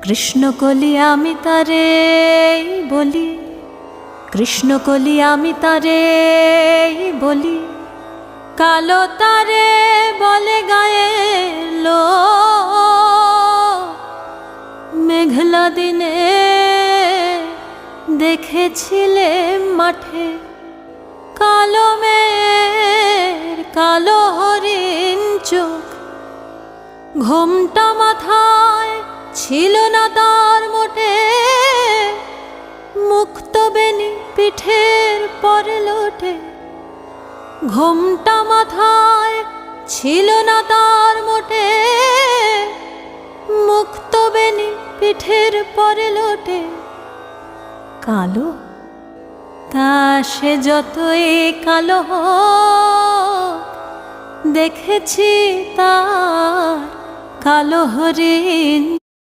কৃষ্ণকলি আমি তারে বলি, কৃষ্ণকলি আমি তারে বলি, কালো তারে বলে গায়ের লোক। মেঘলা দিনে দেখেছিলে মাঠে কালো মেয়ের কালো হরিণ চোখ। ঘোমটা মাথায় ছিল না তার মোটে, মুক্ত বেনি পিঠের পরে লোটে। ঘোমটা মাথায় ছিল না তার মোটে, মুক্ত বেনি পিঠের পরে লোটে। কালো তা সে যতই কালো হোক, দেখেছি তার কালো হরিণ